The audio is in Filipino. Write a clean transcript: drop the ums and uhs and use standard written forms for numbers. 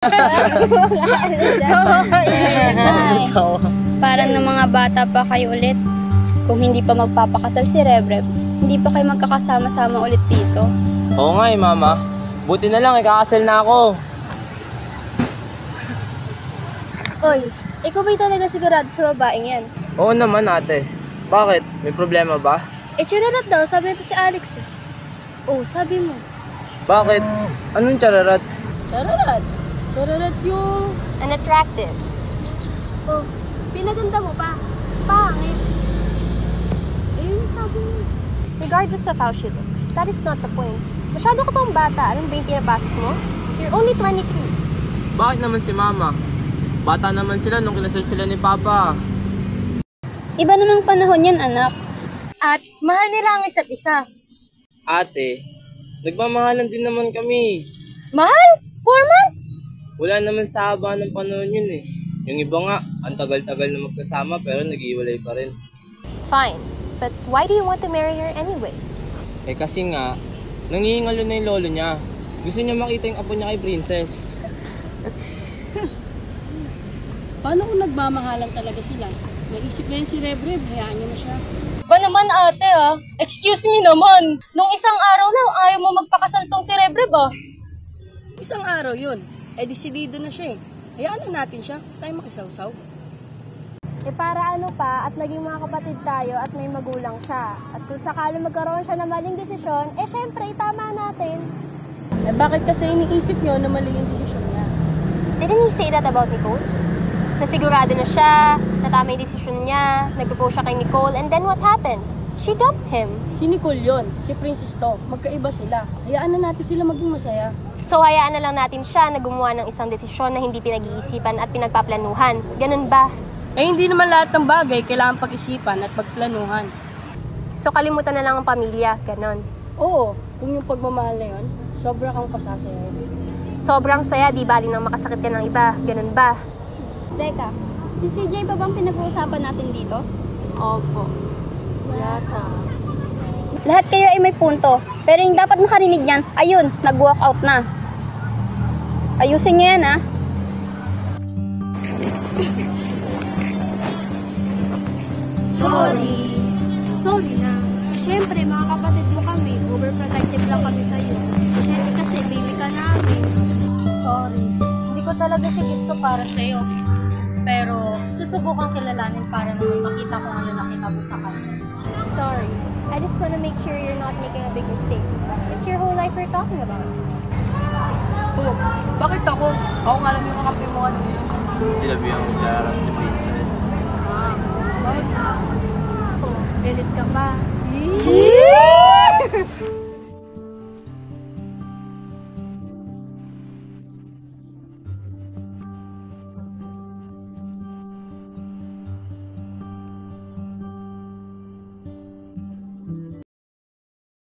Ay, parang ng mga bata pa kayo ulit. Kung hindi pa magpapakasal si Rebreb, hindi pa kayo magkakasama-sama ulit dito. Oo nga Mama. Buti na lang, ikakasal na ako. Oy, ikaw ba'y talaga sigurado sa babaeng yan? Oo naman ate. Bakit? May problema ba? Chararat daw, sabi nito si Alex eh. Oh, sabi mo. Bakit? Anong chararat? Chararat? Chararat yung... Unattractive. Oh, pinaganda mo pa. Pangit. Yung sabi mo. Regardless of how she looks, that is not the point. Masyado ka pang bata. Anong ba yung pinapasok mo? You're only 23. Bakit naman si Mama? Bata naman sila nung kinasal sila ni Papa. Iba namang panahon yan, anak. At mahal nila ang isa't isa. Ate, nagmamahalan din naman kami. Mahal? 4 months? Wala naman sa haba ng panahon yun eh. Yung iba nga, ang tagal-tagal na magkasama pero nag-iwalay pa rin. Fine. But why do you want to marry her anyway? Eh kasi nga, nangihingalo na yung lolo niya. Gusto niya makita yung apo niya kay Princess. Paano kung nagmamahalan talaga sila? Naisip na yun si Rebreb, hayaan niyo na siya. Ba naman ate ha? Excuse me naman. Nung isang araw na ayaw mo magpakasal tong si Rebre ba? Isang araw yun. Eh desidido na siya eh. Hayaan na natin siya. Tayo makisawsaw. Eh para ano pa, at naging mga kapatid tayo at may magulang siya. At kung sakali magkaroon siya ng maling desisyon, eh syempre, itama natin. Eh bakit kasi iniisip niyo na mali yung desisyon niya? Didn't he say that about Nicole? Nasigurado na siya, natama yung desisyon niya, nag-propose siya kay Nicole, and then what happened? She dumped him. Si Nicole yun, si Princess to. Magkaiba sila. Hayaan na natin sila maging masaya. So hayaan na lang natin siya na gumawa ng isang desisyon na hindi pinag-iisipan at pinagpaplanuhan. Ganun ba? Eh hindi naman lahat ng bagay kailangan pag-isipan at pagplanuhan. So kalimutan na lang ang pamilya, ganun. Oo, kung yung pagmamahal na yun, sobra kang pasasayahin. Sobrang saya, di bali nang makasakit ka ng iba, ganun ba? Teka, si CJ pa bang pinag-uusapan natin dito? Opo. Yata. Lahat kayo ay may punto, pero yung dapat makarinig yan, ayun, nag-walk out na. Ayusin niyo yan, ha? Sorry na. Siyempre, mga kapatid mo kami, overprotective lang kami sa'yo. Siyempre kasi, baby ka namin. Sorry. Hindi ko talaga si gusto para sa'yo. Pero susubukan kilalanin para naman makita kung ano nakita mo sa kanya. Sorry. I just wanna make sure you're not making a big mistake. It's your whole life we're talking about. Oh, bakit ako? Ako nga lang yung kakampi mo ano. Sila biyang chararat si Princess. Galit ka ba?